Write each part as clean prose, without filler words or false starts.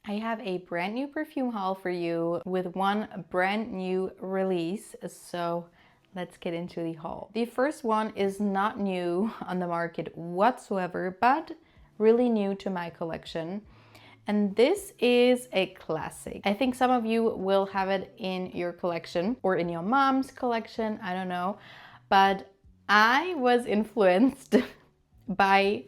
I have a brand new perfume haul for you with one brand new release, so let's get into the haul. The first one is not new on the market whatsoever, but really new to my collection. And this is a classic. I think some of you will have it in your collection or in your mom's collection, I don't know. But I was influenced by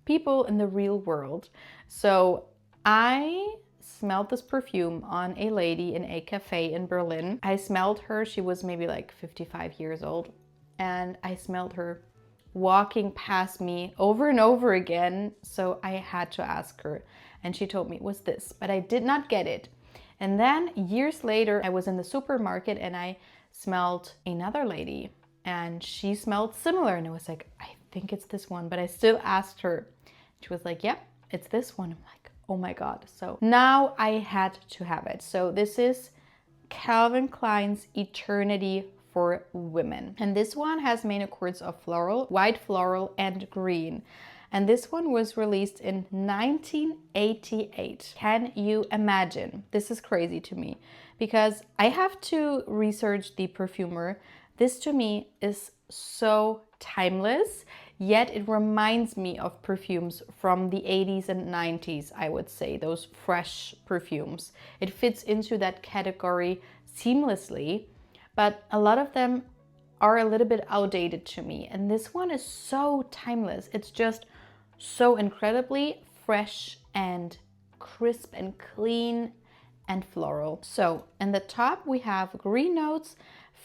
people in the real world. So I smelled this perfume on a lady in a cafe in Berlin. I smelled her, she was maybe like 55 years old, and I smelled her walking past me over and over again. So I had to ask her, and she told me it was this, but I did not get it. And then years later, I was in the supermarket and I smelled another lady, and she smelled similar, and I was like, I think it's this one, but I still asked her. She was like, yep, it's this one. I'm like, oh my God. So now I had to have it. So this is Calvin Klein's Eternity for Women. And this one has main accords of floral, white floral, and green. And this one was released in 1988. Can you imagine? This is crazy to me because I have to research the perfumer. This to me is so timeless, yet it reminds me of perfumes from the 80s and 90s, I would say, those fresh perfumes. It fits into that category seamlessly, but a lot of them are a little bit outdated to me. And this one is so timeless. It's just so incredibly fresh and crisp and clean and floral. So in the top we have green notes,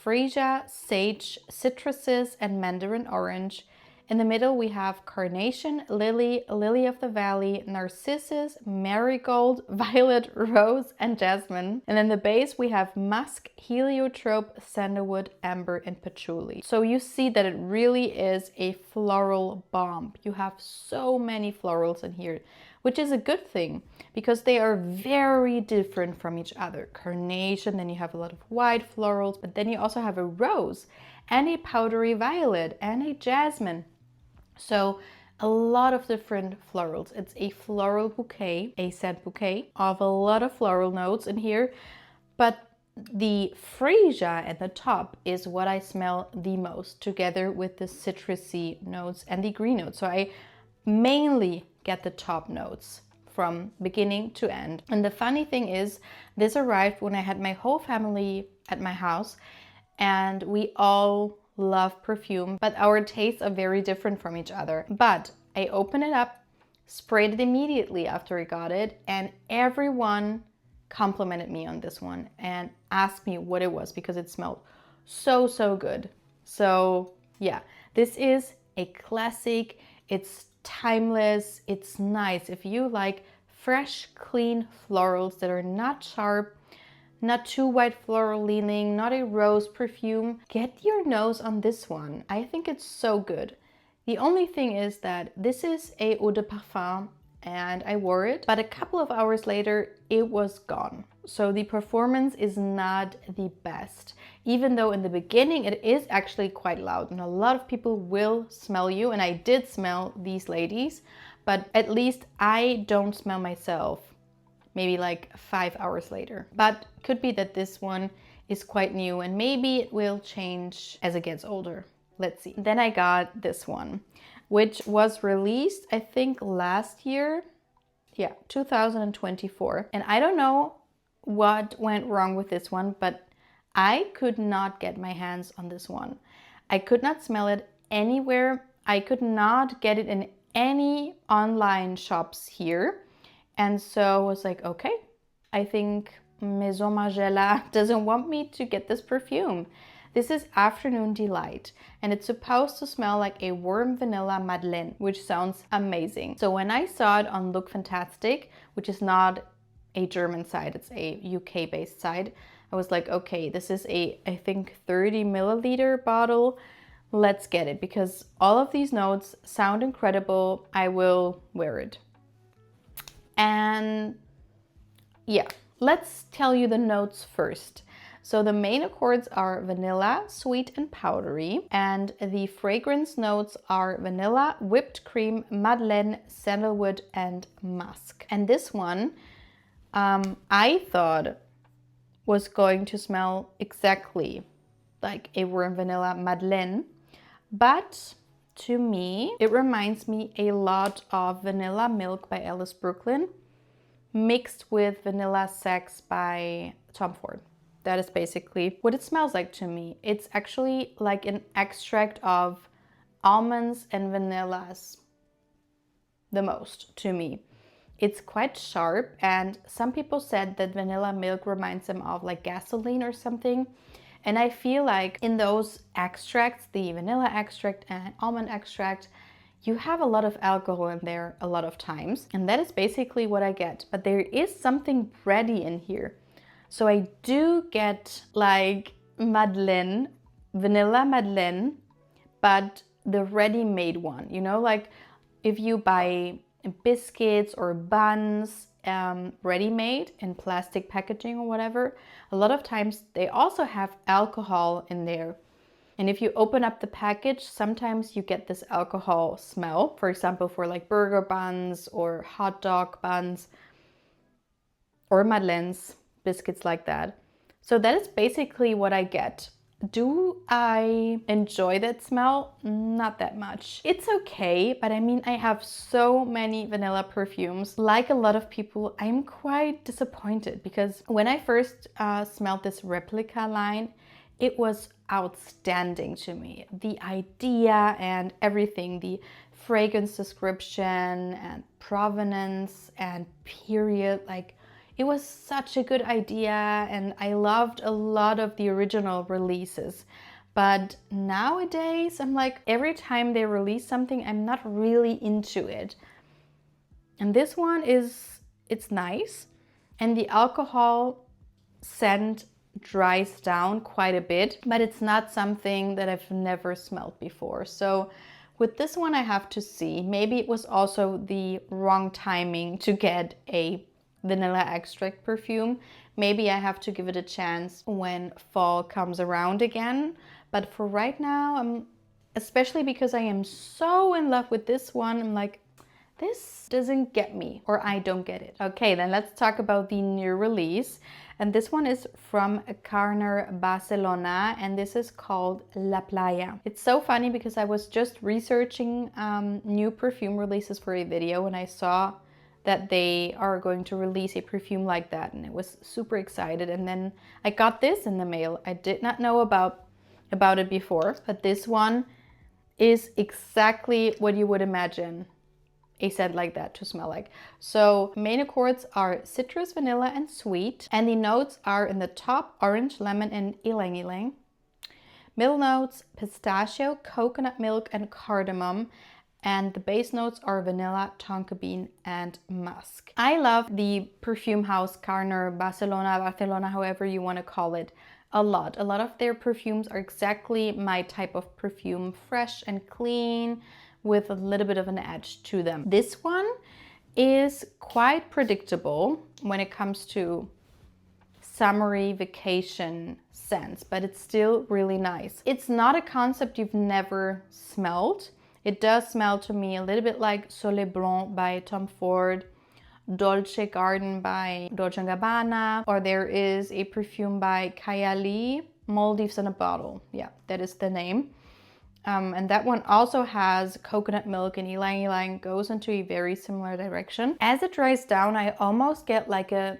freesia, sage, citruses, and mandarin orange. In the middle we have carnation, lily, lily of the valley, narcissus, marigold, violet, rose, and jasmine. And in the base we have musk, heliotrope, sandalwood, amber, and patchouli. So you see that it really is a floral bomb. You have so many florals in here, which is a good thing because they are very different from each other. Carnation, then you have a lot of white florals, but then you also have a rose and a powdery violet and a jasmine. So a lot of different florals. It's a floral bouquet, a scent bouquet of a lot of floral notes in here, but the freesia at the top is what I smell the most, together with the citrusy notes and the green notes. So I mainly get the top notes from beginning to end. And the funny thing is, this arrived when I had my whole family at my house, and we all love perfume, but our tastes are very different from each other. But I opened it up, sprayed it immediately after I got it, and everyone complimented me on this one and asked me what it was because it smelled so good. So yeah, this is a classic. It's timeless, it's nice. If you like fresh, clean florals that are not sharp, not too white floral leaning, not a rose perfume, get your nose on this one. I think it's so good. The only thing is that this is a eau de parfum and I wore it, but a couple of hours later it was gone. So the performance is not the best, even though in the beginning it is actually quite loud and a lot of people will smell you, and I did smell these ladies, but at least I don't smell myself maybe like 5 hours later. But could be that this one is quite new and maybe it will change as it gets older. Let's see. Then I got this one, which was released, I think, last year. Yeah, 2024. And I don't know what went wrong with this one, but I could not get my hands on this one. I could not smell it anywhere. I could not get it in any online shops here. And so I was like, okay, I think Maison Margiela doesn't want me to get this perfume. This is Afternoon Delight, and it's supposed to smell like a warm vanilla madeleine, which sounds amazing. So when I saw it on Look Fantastic, which is not a German site, it's a UK based site, I was like, okay, this is a, I think, 30 milliliter bottle. Let's get it because all of these notes sound incredible. I will wear it. And yeah, let's tell you the notes first. So the main accords are vanilla, sweet, and powdery, and the fragrance notes are vanilla, whipped cream, madeleine, sandalwood, and musk. And this one I thought was going to smell exactly like a warm vanilla Madeleine, but to me, it reminds me a lot of Vanilla Milk by Alice Brooklyn mixed with Vanilla Sex by Tom Ford. That is basically what it smells like to me. It's actually like an extract of almonds and vanillas the most to me. It's quite sharp, and some people said that vanilla milk reminds them of like gasoline or something. And I feel like in those extracts, the vanilla extract and almond extract, you have a lot of alcohol in there a lot of times. And that is basically what I get. But there is something bready in here. So I do get like Madeleine, vanilla Madeleine, but the ready-made one, you know, like if you buy biscuits or buns ready-made in plastic packaging or whatever, a lot of times they also have alcohol in there. And if you open up the package, sometimes you get this alcohol smell, for example, for like burger buns or hot dog buns or Madeleines, biscuits like that. So that is basically what I get. Do I enjoy that smell? Not that much. It's okay, but I mean, I have so many vanilla perfumes. Like a lot of people, I'm quite disappointed because when I first smelled this replica line, it was outstanding to me. The idea and everything, the fragrance description and provenance and period, like it was such a good idea, and I loved a lot of the original releases. But nowadays, I'm like, every time they release something, I'm not really into it. And this one it's nice. And the alcohol scent dries down quite a bit, but it's not something that I've never smelled before. So with this one, I have to see. Maybe it was also the wrong timing to get a vanilla extract perfume. Maybe I have to give it a chance when fall comes around again. But for right now, especially because I am so in love with this one, I'm like, this doesn't get me, or I don't get it. Okay, then let's talk about the new release. And this one is from Carner Barcelona, and this is called La Playa. It's so funny because I was just researching new perfume releases for a video, and I saw that they are going to release a perfume like that, and I was super excited. And then I got this in the mail. I did not know about it before, but this one is exactly what you would imagine a scent like that to smell like. So main accords are citrus, vanilla, and sweet, and the notes are in the top orange, lemon, and ylang ylang. Middle notes pistachio, coconut milk, and cardamom. And the base notes are vanilla, tonka bean, and musk. I love the perfume house Carner Barcelona, however you want to call it, a lot. A lot of their perfumes are exactly my type of perfume, fresh and clean, with a little bit of an edge to them. This one is quite predictable when it comes to summery vacation scents, but it's still really nice. It's not a concept you've never smelled. It does smell to me a little bit like Soleil Blanc by Tom Ford, Dolce Garden by Dolce & Gabbana, or there is a perfume by Kylie, Maldives in a Bottle. Yeah, that is the name. And that one also has coconut milk, and ylang ylang goes into a very similar direction. As it dries down, I almost get like a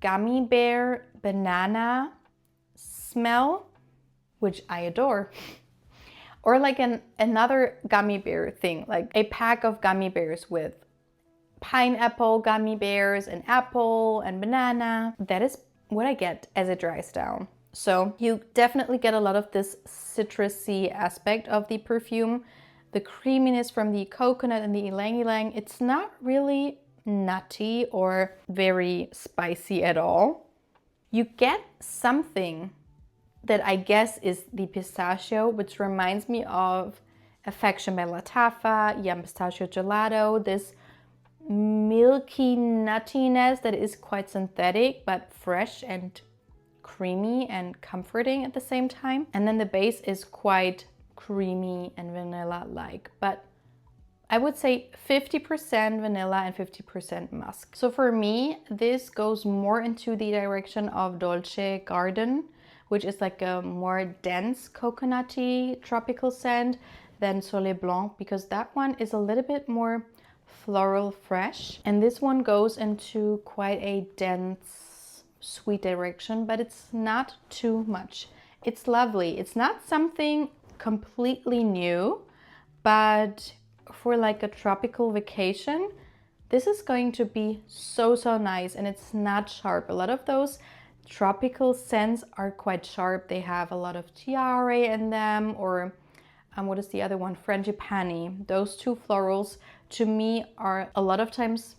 gummy bear banana smell, which I adore. Or like another gummy bear thing, like a pack of gummy bears with pineapple gummy bears and apple and banana. That is what I get as it dries down. So you definitely get a lot of this citrusy aspect of the perfume, the creaminess from the coconut and the ylang ylang. It's not really nutty or very spicy at all. You get something that I guess is the pistachio, which reminds me of Affection by Lataffa, Yum Pistachio Gelato, this milky nuttiness that is quite synthetic but fresh and creamy and comforting at the same time. And then the base is quite creamy and vanilla-like, but I would say 50% vanilla and 50% musk. So for me, this goes more into the direction of Dolce Garden, which is like a more dense coconutty tropical scent than Soleil Blanc, because that one is a little bit more floral fresh. And this one goes into quite a dense sweet direction, but it's not too much. It's lovely. It's not something completely new, but for like a tropical vacation, this is going to be so nice, and it's not sharp. A lot of those tropical scents are quite sharp. They have a lot of tiare in them, or what is the other one? Frangipani. Those two florals to me are a lot of times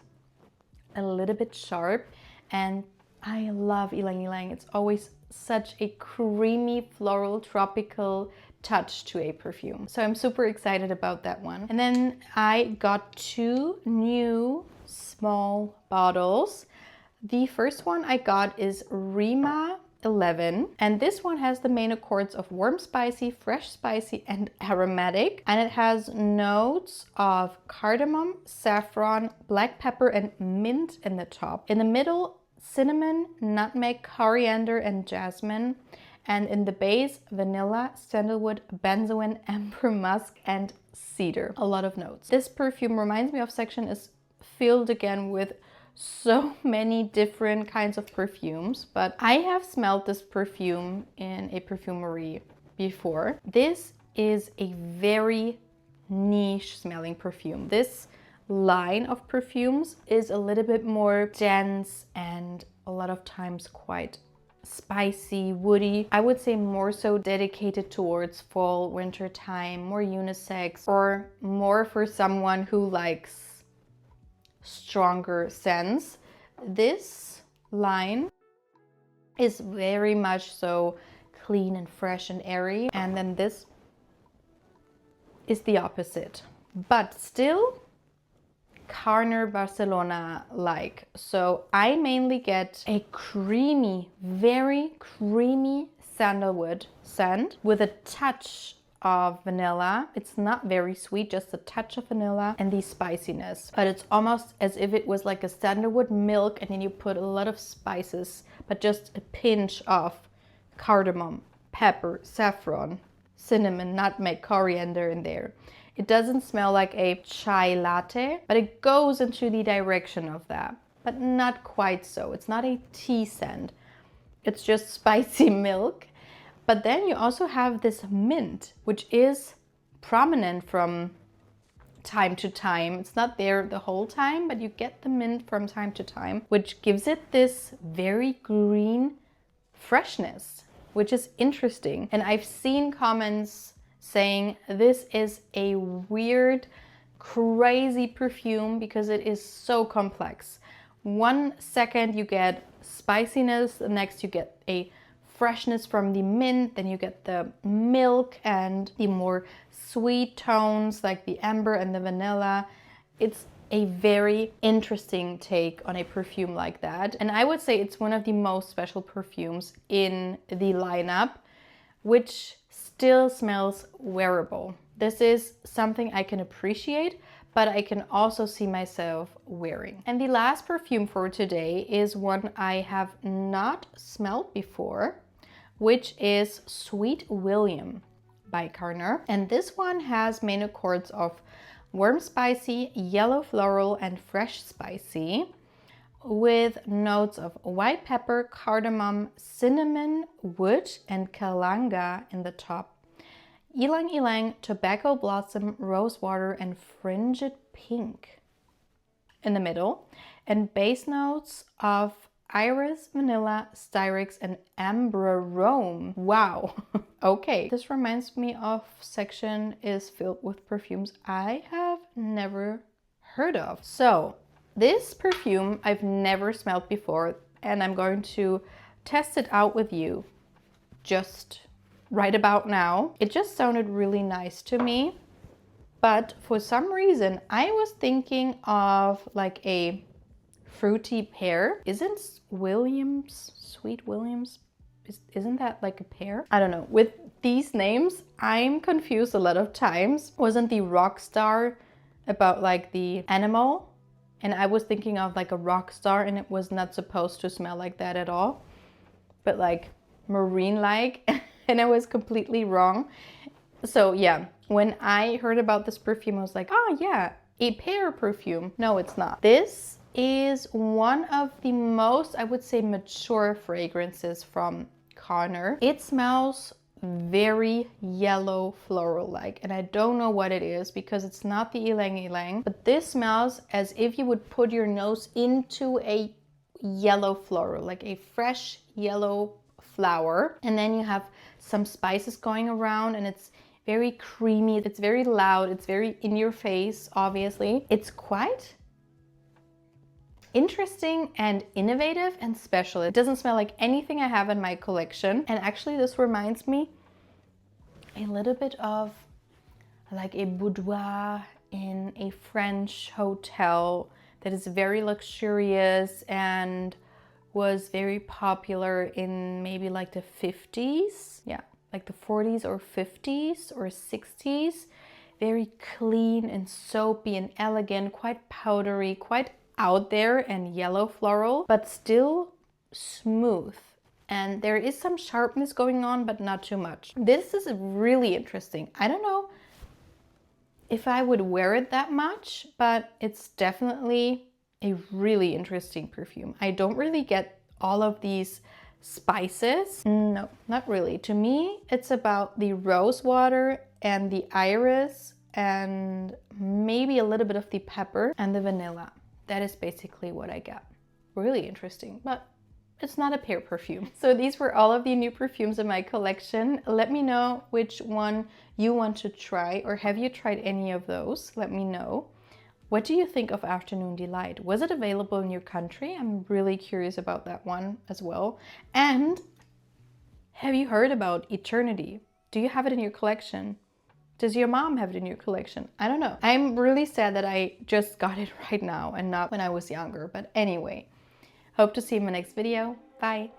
a little bit sharp, and I love Ylang Ylang. It's always such a creamy floral tropical touch to a perfume. So I'm super excited about that one. And then I got 2 new small bottles. The first one I got is Rima 11, and this one has the main accords of warm spicy, fresh spicy, and aromatic, and it has notes of cardamom, saffron, black pepper, and mint in the top. In the middle, cinnamon, nutmeg, coriander, and jasmine. And in the base, vanilla, sandalwood, benzoin, amber musk, and cedar. A lot of notes. This perfume reminds me of section is filled again with so many different kinds of perfumes, but I have smelled this perfume in a perfumery before. This is a very niche smelling perfume. This line of perfumes is a little bit more dense and a lot of times quite spicy, woody. I would say more so dedicated towards fall, winter time, more unisex, or more for someone who likes stronger scents. This line is very much so clean and fresh and airy, and then this is the opposite, but still Carner Barcelona like. So I mainly get a creamy, very creamy sandalwood scent with a touch of vanilla. It's not very sweet, just a touch of vanilla and the spiciness, but it's almost as if it was like a sandalwood milk and then you put a lot of spices, but just a pinch of cardamom, pepper, saffron, cinnamon, nutmeg, coriander in there. It doesn't smell like a chai latte, but it goes into the direction of that, but not quite so. It's not a tea scent. It's just spicy milk. But then you also have this mint, which is prominent from time to time. It's not there the whole time, but you get the mint from time to time, which gives it this very green freshness, which is interesting. And I've seen comments saying this is a weird, crazy perfume because it is so complex. 1 second you get spiciness, the next you get a freshness from the mint, then you get the milk and the more sweet tones like the amber and the vanilla. It's a very interesting take on a perfume like that. And I would say it's one of the most special perfumes in the lineup, which still smells wearable. This is something I can appreciate, but I can also see myself wearing. And the last perfume for today is one I have not smelled before, which is Sweet William by Carner. And this one has main accords of warm spicy, yellow floral, and fresh spicy, with notes of white pepper, cardamom, cinnamon, wood, and kalanga in the top. Ylang Ylang, tobacco blossom, rose water, and fringed pink in the middle. And base notes of iris, vanilla, styrix, and ambrarome. Wow. Okay. This reminds me of section is filled with perfumes I have never heard of. So this perfume I've never smelled before, and I'm going to test it out with you just right about now. It just sounded really nice to me, but for some reason I was thinking of like a fruity pear. Isn't Williams, Sweet Williams, isn't that like a pear? I don't know. With these names, I'm confused a lot of times. Wasn't the Rockstar about like the animal, and I was thinking of like a rock star, and it was not supposed to smell like that at all, but like marine-like, and I was completely wrong. So yeah, when I heard about this perfume, I was like, oh yeah, a pear perfume. No, it's not. This is one of the most, I would say, mature fragrances from Carner. It smells very yellow floral like, and I don't know what it is because it's not the ylang ylang, but this smells as if you would put your nose into a yellow floral, like a fresh yellow flower, and then you have some spices going around, and it's very creamy, it's very loud, it's very in your face. Obviously it's quite interesting and innovative and special. It doesn't smell like anything I have in my collection, and actually this reminds me a little bit of like a boudoir in a French hotel that is very luxurious and was very popular in maybe like the 50s. Yeah, like the 40s or 50s or 60s. Very clean and soapy and elegant, quite powdery, quite out there and yellow floral, but still smooth. And there is some sharpness going on, but not too much. This is really interesting. I don't know if I would wear it that much, but it's definitely a really interesting perfume. I don't really get all of these spices. No, not really. To me, it's about the rose water and the iris and maybe a little bit of the pepper and the vanilla. That is basically what I get. Really interesting, but it's not a pear perfume. So these were all of the new perfumes in my collection. Let me know which one you want to try, or have you tried any of those? Let me know. What do you think of Afternoon Delight? Was it available in your country? I'm really curious about that one as well. And have you heard about Eternity? Do you have it in your collection? Does your mom have it in your collection? I don't know. I'm really sad that I just got it right now and not when I was younger. But anyway, hope to see you in my next video. Bye.